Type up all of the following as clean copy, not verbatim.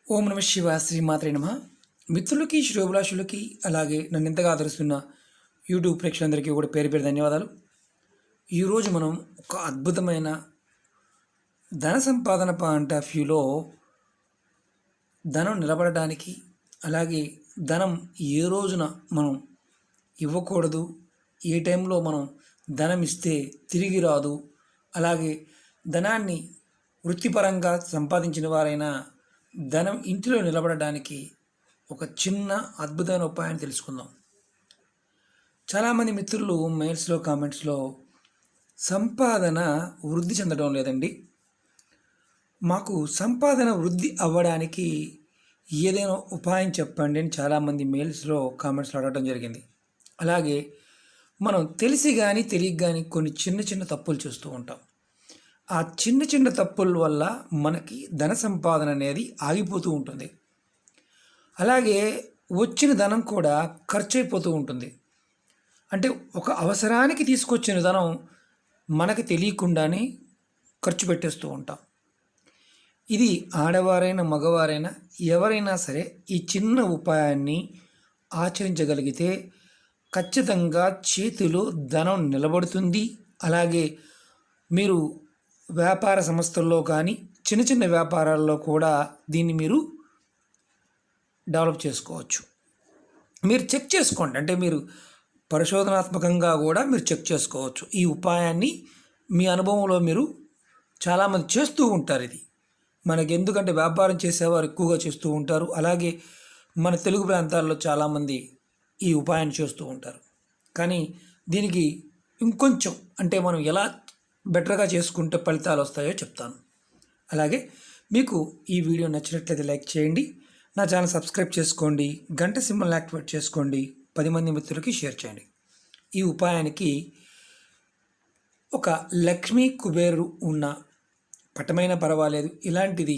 ఓం నమ శివ శ్రీమాత్రే నమ. మిత్రులకి, శ్రేయోభిలాషులకి, అలాగే నన్ను ఇంతగా ఆదరిస్తున్న యూట్యూబ్ ప్రేక్షకులందరికీ కూడా పేరు పేరు ధన్యవాదాలు. ఈరోజు మనం ఒక అద్భుతమైన ధన సంపాదన పాయింట్ ఆఫ్ వ్యూలో ధనం నిలబడడానికి, అలాగే ధనం ఏ రోజున మనం ఇవ్వకూడదు, ఏ టైంలో మనం ధనం ఇస్తే తిరిగి రాదు, అలాగే ధనాన్ని వృత్తిపరంగా సంపాదించిన వారైనా ధనం ఇంటిలో నిలబడడానికి ఒక చిన్న అద్భుతమైన ఉపాయాన్ని తెలుసుకుందాం. చాలామంది మిత్రులు మెయిల్స్లో, కామెంట్స్లో సంపాదన వృద్ధి చెందడం లేదండి, మాకు సంపాదన వృద్ధి అవ్వడానికి ఏదైనా ఉపాయం చెప్పండి అని చాలామంది మెయిల్స్లో, కామెంట్స్లో అడగడం జరిగింది. అలాగే మనం తెలిసి కానీ తెలియక కానీ కొన్ని చిన్న చిన్న తప్పులు చేస్తూ ఉంటాం. ఆ చిన్న చిన్న తప్పుల వల్ల మనకి ధన సంపాదన అనేది ఆగిపోతూ ఉంటుంది. అలాగే వచ్చిన ధనం కూడా ఖర్చు అయిపోతూ ఉంటుంది. అంటే ఒక అవసరానికి తీసుకొచ్చిన ధనం మనకి తెలియకుండానే ఖర్చు పెట్టేస్తూ ఉంటాం. ఇది ఆడవారైనా మగవారైనా ఎవరైనా సరే ఈ చిన్న ఉపాయాన్ని ఆచరించగలిగితే ఖచ్చితంగా చేతిలో ధనం నిలబడుతుంది. అలాగే మీరు వ్యాపార సంస్థల్లో కానీ చిన్న చిన్న వ్యాపారాల్లో కూడా దీన్ని మీరు డెవలప్ చేసుకోవచ్చు. మీరు చెక్ చేసుకోండి, అంటే మీరు పరిశోధనాత్మకంగా కూడా మీరు చెక్ చేసుకోవచ్చు. ఈ ఉపాయాన్ని మీ అనుభవంలో మీరు చాలామంది చేస్తూ ఉంటారు. ఇది మనకి ఎందుకంటే వ్యాపారం చేసేవారు ఎక్కువగా చేస్తూ ఉంటారు. అలాగే మన తెలుగు ప్రాంతాల్లో చాలామంది ఈ ఉపాయాన్ని చేస్తూ ఉంటారు. కానీ దీనికి ఇంకొంచెం, అంటే మనం ఎలా బెటర్గా చేసుకుంటే ఫలితాలు వస్తాయో చెప్తాను. అలాగే మీకు ఈ వీడియో నచ్చినట్లయితే లైక్ చేయండి, నా ఛానల్ సబ్స్క్రైబ్ చేసుకోండి, గంట సింబల్ యాక్టివేట్ చేసుకోండి, 10 మంది మిత్రులకి షేర్ చేయండి. ఈ ఉపాయానికి ఒక లక్ష్మీ కుబేరు ఉన్న పటమైనా పర్వాలేదు, ఇలాంటిది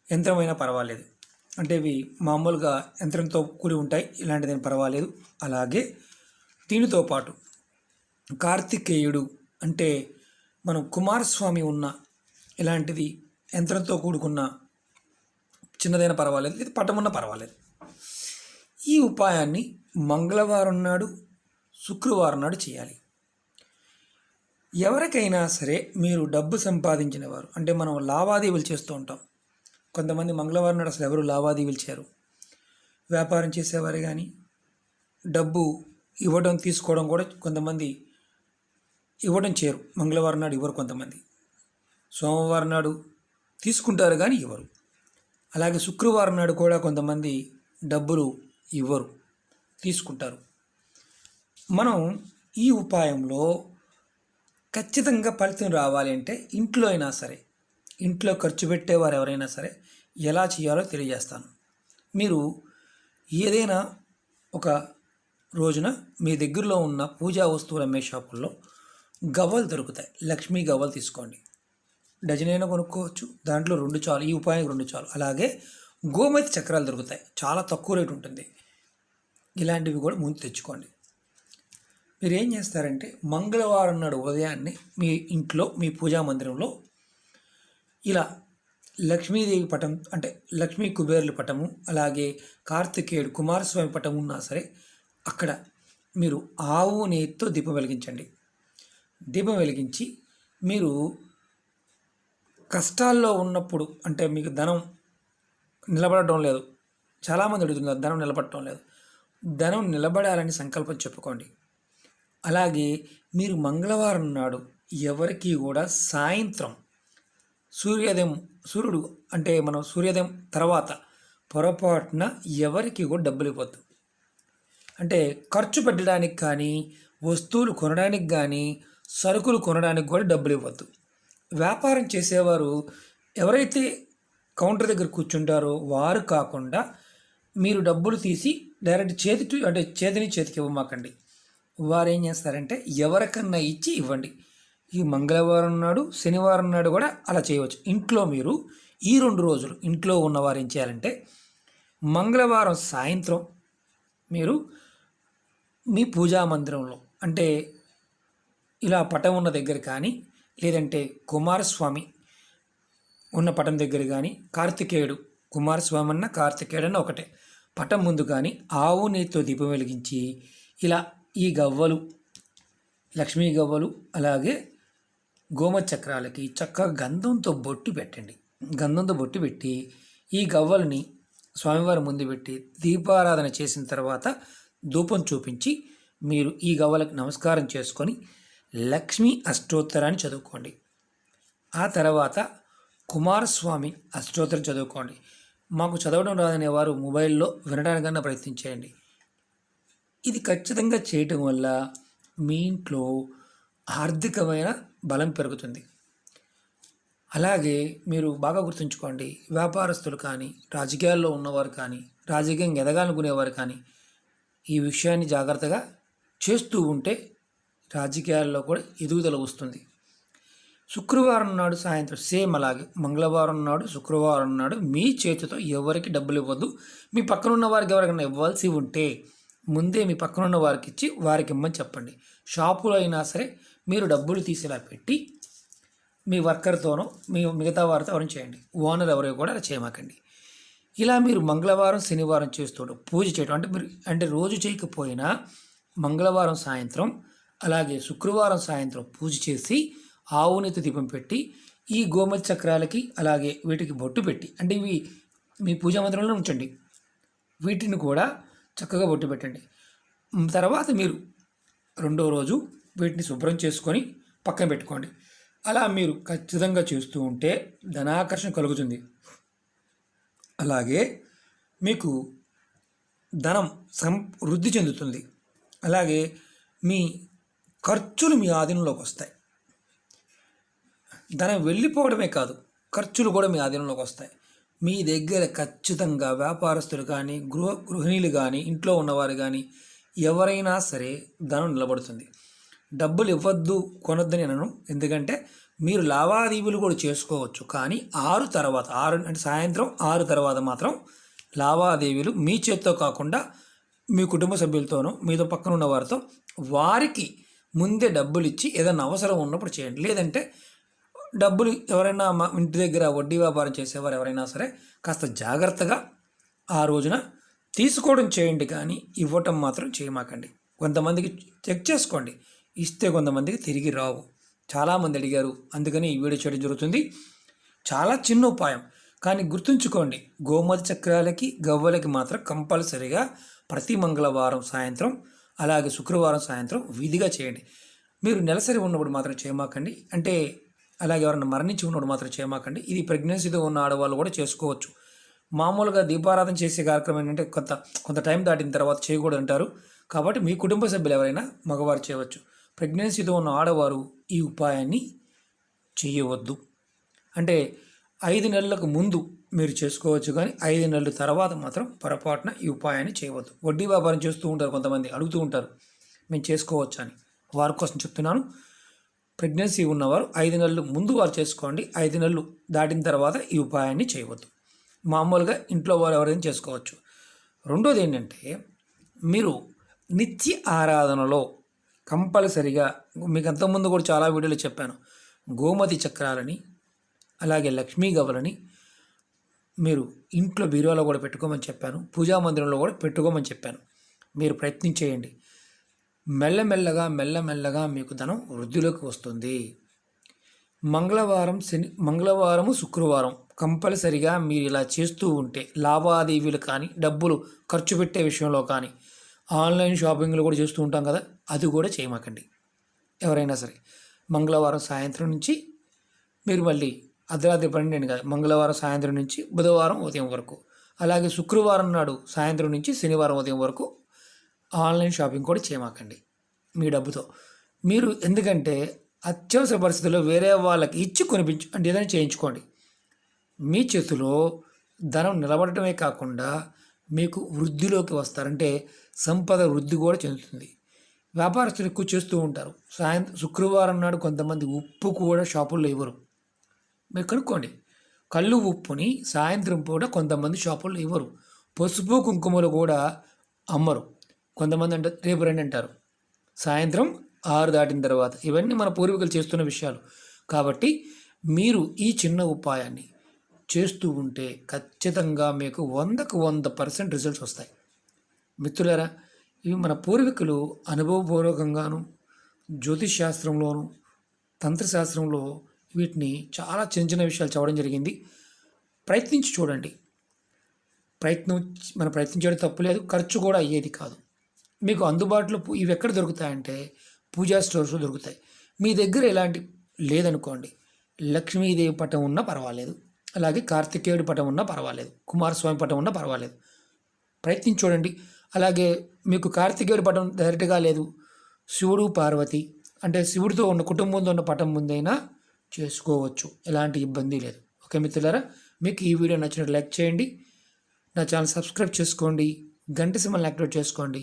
యంత్రమైనా పర్వాలేదు, అంటే ఇవి మామూలుగా యంత్రంతో కూడి ఉంటాయి, ఇలాంటిదేం పర్వాలేదు. అలాగే దీనితో పాటు కార్తికేయుడు, అంటే మనం కుమారస్వామి ఉన్న ఇలాంటిది యంత్రంతో కూడుకున్న చిన్నదైనా పర్వాలేదు, ఇది పటమున్నా పర్వాలేదు. ఈ ఉపాయాన్ని మంగళవారం నాడు, శుక్రవారం నాడు చేయాలి. ఎవరికైనా సరే మీరు డబ్బు సంపాదించిన వారు, అంటే మనం లావాదేవీలు చేస్తూ ఉంటాం. కొంతమంది మంగళవారం నాడు అసలు ఎవరు లావాదేవీలు చేయరు. వ్యాపారం చేసేవారు కానీ డబ్బు ఇవ్వడం తీసుకోవడం కూడా కొంతమంది ఇవ్వడం చేయరు. మంగళవారం నాడు ఇవ్వరు కొంతమంది, సోమవారం నాడు తీసుకుంటారు కానీ ఇవ్వరు. అలాగే శుక్రవారం నాడు కూడా కొంతమంది డబ్బులు ఇవ్వరు, తీసుకుంటారు. మనం ఈ ఉపాయంలో ఖచ్చితంగా ఫలితం రావాలి అంటే ఇంట్లో అయినా సరే, ఇంట్లో ఖర్చు పెట్టేవారు ఎవరైనా సరే ఎలా చేయాలో తెలియజేస్తాను. మీరు ఏదైనా ఒక రోజున మీ దగ్గరలో ఉన్న పూజా వస్తువులు అమ్మే షాపుల్లో గవ్వలు దొరుకుతాయి, లక్ష్మీ గవ్వలు తీసుకోండి. డజనైనా కొనుక్కోవచ్చు, దాంట్లో 2 చాలు, ఈ ఉపాయం 2 చాలు. అలాగే గోమతి చక్రాలు దొరుకుతాయి, చాలా తక్కువ రేటు ఉంటుంది, ఇలాంటివి కూడా ముందు తెచ్చుకోండి. మీరు ఏం చేస్తారంటే మంగళవారం నాడు ఉదయాన్నే మీ ఇంట్లో, మీ పూజా మందిరంలో ఇలా లక్ష్మీదేవి పటం, అంటే లక్ష్మీ కుబేరుల పటము, అలాగే కార్తికేయుడు, కుమారస్వామి పటం ఉన్నా సరే అక్కడ మీరు ఆవు నెయ్యితో దీపం వెలిగించండి. దీపం వెలిగించి మీరు కష్టాల్లో ఉన్నప్పుడు, అంటే మీకు ధనం నిలబడటం లేదు, చాలామంది అడుగుతున్నారు ధనం నిలబడటం లేదు, ధనం నిలబడాలని సంకల్పం చెప్పుకోండి. అలాగే మీరు మంగళవారం నాడు ఎవరికి కూడా సాయంత్రం సూర్యుడు, అంటే మనం సూర్యోదయం తర్వాత పొరపాటున ఎవరికి కూడా డబ్బులు ఇవ్వద్దు. అంటే ఖర్చు పెట్టడానికి కానీ, వస్తువులు కొనడానికి కానీ, సరుకులు కొనడానికి కూడా డబ్బులు ఇవ్వద్దు. వ్యాపారం చేసేవారు ఎవరైతే కౌంటర్ దగ్గర కూర్చుంటారో వారు కాకుండా మీరు డబ్బులు తీసి డైరెక్ట్ చేతికి ఇవ్వమాకండి. వారు ఏం చేస్తారంటే ఎవరికన్నా ఇచ్చి ఇవ్వండి. ఈ మంగళవారం నాడు, శనివారం నాడు కూడా అలా చేయవచ్చు. ఇంట్లో మీరు ఈ 2 రోజులు ఇంట్లో ఉన్నవారు ఏం చేయాలంటే మంగళవారం సాయంత్రం మీరు మీ పూజా మందిరంలో, అంటే ఇలా పటం ఉన్న దగ్గర కానీ, లేదంటే కుమారస్వామి ఉన్న పటం దగ్గర కానీ, కార్తికేయుడు కుమారస్వామి అన్న కార్తికేయుడన్న ఒకటే. పటం ముందు కానీ ఆవు నెయ్యితో దీపం వెలిగించి ఇలా ఈ గవ్వలు, లక్ష్మీ గవ్వలు, అలాగే గోమతి చక్రాలకి చక్కగా గంధంతో బొట్టు పెట్టండి. గంధంతో బొట్టు పెట్టి ఈ గవ్వలని స్వామివారి ముందు పెట్టి దీపారాధన చేసిన తర్వాత ధూపం చూపించి మీరు ఈ గవ్వలకు నమస్కారం చేసుకొని లక్ష్మీ అష్టోత్తరాన్ని చదువుకోండి. ఆ తర్వాత కుమారస్వామి అష్టోత్తరం చదువుకోండి. మాకు చదవడం రాదనే వారు మొబైల్లో వినడానికన్నా ప్రయత్నించేయండి. ఇది ఖచ్చితంగా చేయటం వల్ల మీ ఇంట్లో ఆర్థికమైన బలం పెరుగుతుంది. అలాగే మీరు బాగా గుర్తుంచుకోండి, వ్యాపారస్తులు కానీ, రాజకీయాల్లో ఉన్నవారు కానీ, రాజకీయంగా ఎదగాలనుకునేవారు కానీ ఈ విషయాన్ని జాగ్రత్తగా చేస్తూ ఉంటే రాజకీయాల్లో కూడా ఎదుగుదల వస్తుంది. శుక్రవారం నాడు సాయంత్రం సేమ్ అలాగే మంగళవారం నాడు, శుక్రవారం నాడు మీ చేతితో ఎవరికి డబ్బులు ఇవ్వద్దు. మీ పక్కనున్న వారికి ఎవరికైనా ఇవ్వాల్సి ఉంటే ముందే మీ పక్కనున్న వారికి ఇచ్చి వారికి ఇమ్మని చెప్పండి. షాపులో అయినా సరే మీరు డబ్బులు తీసేలా పెట్టి మీ వర్కర్తోనో మిగతా వారితో ఎవరైనా చేయండి. ఓనర్ ఎవరో కూడా అలా చేయమాకండి. ఇలా మీరు మంగళవారం, శనివారం చేస్తూ పూజ చేయడం అంటే రోజు చేయకపోయినా మంగళవారం సాయంత్రం అలాగే శుక్రవారం సాయంత్రం పూజ చేసి ఆవు నెయ్యి దీపం పెట్టి ఈ గోమతి చక్రాలకి అలాగే వీటికి బొట్టు పెట్టి, అంటే ఇవి మీ పూజా మందిరంలో ఉంచండి. వీటిని కూడా చక్కగా బొట్టు పెట్టండి. తర్వాత మీరు రెండో రోజు వీటిని శుభ్రం చేసుకొని పక్కన పెట్టుకోండి. అలా మీరు ఖచ్చితంగా చేస్తూ ఉంటే ధనాకర్షణ కలుగుతుంది. అలాగే మీకు ధనం వృద్ధి చెందుతుంది. అలాగే మీ ఖర్చులు మీ ఆధీనంలోకి వస్తాయి. ధనం వెళ్ళిపోవడమే కాదు, ఖర్చులు కూడా మీ ఆధీనంలోకి వస్తాయి. మీ దగ్గర ఖచ్చితంగా వ్యాపారస్తులు కానీ, గృహిణీలు కానీ, ఇంట్లో ఉన్నవారు కానీ ఎవరైనా సరే ధనం నిలబడుతుంది. డబ్బులు ఇవ్వద్దు, కొనొద్దని అనను. ఎందుకంటే మీరు లావాదేవీలు కూడా చేసుకోవచ్చు, కానీ 6 తర్వాత అంటే సాయంత్రం 6 తర్వాత మాత్రం లావాదేవీలు మీ చేత్తో కాకుండా మీ కుటుంబ సభ్యులతోనో మీతో పక్కన ఉన్న వారితో వారికి ముందే డబ్బులు ఇచ్చి ఏదైనా అవసరం ఉన్నప్పుడు చేయండి. లేదంటే డబ్బులు ఎవరైనా మా ఇంటి దగ్గర వడ్డీ వ్యాపారం చేసేవారు ఎవరైనా సరే కాస్త జాగ్రత్తగా ఆ రోజున తీసుకోవడం చేయండి, కానీ ఇవ్వటం మాత్రం చేయమాకండి. కొంతమందికి చెక్ చేసుకోండి, ఇస్తే కొంతమందికి తిరిగి రావు. చాలామంది అడిగారు, అందుకని ఈ వీడియో చేయడం జరుగుతుంది. చాలా చిన్న ఉపాయం, కానీ గుర్తుంచుకోండి, గోమతి చక్రాలకి గవ్వలకి మాత్రం కంపల్సరీగా ప్రతి మంగళవారం సాయంత్రం అలాగే శుక్రవారం సాయంత్రం విధిగా చేయండి. మీరు నెలసరి ఉన్నప్పుడు మాత్రం చేయమాకండి, అంటే అలాగే ఎవరైనా మరణించి ఉన్నప్పుడు మాత్రం చేయమాకండి. ఇది ప్రెగ్నెన్సీతో ఉన్న ఆడవాళ్ళు కూడా చేసుకోవచ్చు. మామూలుగా దీపారాధన చేసే కార్యక్రమం ఏంటంటే కొంత టైం దాటిన తర్వాత చేయకూడదు అంటారు. కాబట్టి మీ కుటుంబ సభ్యులు ఎవరైనా మగవారు చేయవచ్చు. ప్రెగ్నెన్సీతో ఉన్న ఆడవారు ఈ ఉపాయాన్ని చేయవద్దు. అంటే 5 నెలలకు ముందు మీరు చేసుకోవచ్చు, కానీ 5 నెలల తర్వాత మాత్రం పొరపాటున ఈ ఉపాయాన్ని చేయవద్దు. వడ్డీ వ్యాపారం చేస్తూ ఉంటారు, కొంతమంది అడుగుతూ ఉంటారు మేము చేసుకోవచ్చు అని. వారి కోసం చెప్తున్నాను, ప్రెగ్నెన్సీ ఉన్నవారు 5 నెలలు ముందు వారు చేసుకోండి. 5 నెలలు దాటిన తర్వాత ఈ ఉపాయాన్ని చేయవద్దు. మామూలుగా ఇంట్లో వారు ఎవరైనా చేసుకోవచ్చు. రెండోది ఏంటంటే, మీరు నిత్య ఆరాధనలో కంపల్సరిగా, మీకు అంతకుముందు కూడా చాలా వీడియోలు చెప్పాను, గోమతి చక్రాలని అలాగే లక్ష్మీ గవ్వలని మీరు ఇంట్లో బీరువాలో కూడా పెట్టుకోమని చెప్పాను, పూజా మందిరంలో కూడా పెట్టుకోమని చెప్పాను. మీరు ప్రయత్నించేయండి. మెల్లమెల్లగా మీకు ధనం వృద్ధిలోకి వస్తుంది. మంగళవారము, శుక్రవారం కంపల్సరిగా మీరు ఇలా చేస్తూ ఉంటే లావాదేవీలు కానీ, డబ్బులు ఖర్చు పెట్టే విషయంలో కానీ, ఆన్లైన్ షాపింగ్లు కూడా చేస్తూ ఉంటాం కదా, అది కూడా చేయమాకండి. ఎవరైనా సరే మంగళవారం సాయంత్రం నుంచి మీరు మళ్ళీ అర్ధరాత్రి 12 కాదు, మంగళవారం సాయంత్రం నుంచి బుధవారం ఉదయం వరకు, అలాగే శుక్రవారం నాడు సాయంత్రం నుంచి శనివారం ఉదయం వరకు ఆన్లైన్ షాపింగ్ కూడా చేయమాకండి మీ డబ్బుతో. మీరు ఎందుకంటే అత్యవసర పరిస్థితుల్లో వేరే వాళ్ళకి ఇచ్చి అంటే ఏదైనా చేయించుకోండి. మీ చేతిలో ధనం నిలబడటమే కాకుండా మీకు వృద్ధిలోకి వస్తారంటే సంపద వృద్ధి కూడా చెందుతుంది. వ్యాపారస్తులు ఎక్కువ చేస్తూ ఉంటారు. శుక్రవారం నాడు కొంతమంది ఉప్పు కూడా షాపుల్లో ఇవ్వరు. మీరు కనుక్కోండి, కళ్ళు ఉప్పుని సాయంత్రం పూట కొంతమంది షాపుల్లో ఇవ్వరు. పసుపు కుంకుమలు కూడా అమ్మరు. కొంతమంది అంటే రేపు రండి అంటారు, సాయంత్రం 6 దాటిన తర్వాత. ఇవన్నీ మన పూర్వీకులు చేస్తున్న విషయాలు. కాబట్టి మీరు ఈ చిన్న ఉపాయాన్ని చేస్తూ ఉంటే ఖచ్చితంగా మీకు 100% రిజల్ట్స్ వస్తాయి. మిత్రులారా, ఇవి మన పూర్వీకులు అనుభవపూర్వకంగాను, జ్యోతిష్ శాస్త్రంలోను, తంత్రశాస్త్రంలో వీటిని చాలా చిన్న చిన్న విషయాలు చెప్పడం జరిగింది. ప్రయత్నించి చూడండి. మనం ప్రయత్నించడం తప్పు లేదు, ఖర్చు కూడా అయ్యేది కాదు. మీకు అందుబాటులో ఇవి ఎక్కడ దొరుకుతాయంటే పూజా స్టోర్స్లో దొరుకుతాయి. మీ దగ్గర ఎలాంటి లేదనుకోండి, లక్ష్మీదేవి పటం ఉన్నా పర్వాలేదు, అలాగే కార్తికేయుడి పటం ఉన్నా పర్వాలేదు, కుమారస్వామి పటం ఉన్నా పర్వాలేదు, ప్రయత్నించి చూడండి. అలాగే మీకు కార్తికేయుడి పటం డైరెక్ట్గా లేదు, శివుడు పార్వతి అంటే శివుడితో ఉన్న కుటుంబంతో ఉన్న పటం ముందైనా చేసుకోవచ్చు, ఎలాంటి ఇబ్బంది లేదు. ఓకే మిత్రులారా, మీకు ఈ వీడియో నచ్చినట్టు లైక్ చేయండి, నా ఛానల్ సబ్స్క్రైబ్ చేసుకోండి, గంట సింబల్ని యాక్టివేట్ చేసుకోండి,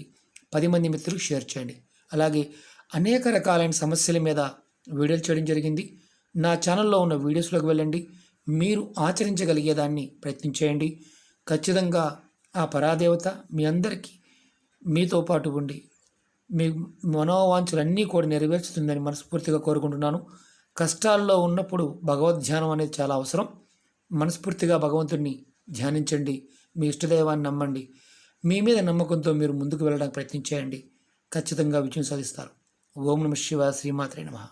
10 మంది మిత్రులకు షేర్ చేయండి. అలాగే అనేక రకాలైన సమస్యల మీద వీడియోలు చేయడం జరిగింది. నా ఛానల్లో ఉన్న వీడియోస్లోకి వెళ్ళండి, మీరు ఆచరించగలిగేదాన్ని ప్రయత్నించేయండి. ఖచ్చితంగా ఆ పరాదేవత మీ అందరికీ మీతో పాటు ఉండి మీ మనోవాంఛలన్నీ కూడా నెరవేర్చుతుందని మనస్ఫూర్తిగా కోరుకుంటున్నాను. కష్టాల్లో ఉన్నప్పుడు భగవద్ధ్యానం అనేది చాలా అవసరం. మనస్ఫూర్తిగా భగవంతుడిని ధ్యానించండి, మీ ఇష్టదైవాన్ని నమ్మండి, మీ మీద నమ్మకంతో మీరు ముందుకు వెళ్ళడానికి ప్రయత్నించేయండి. ఖచ్చితంగా విజయం సాధిస్తారు. ఓం నమః శివాయ. శ్రీమాత్రే నమః.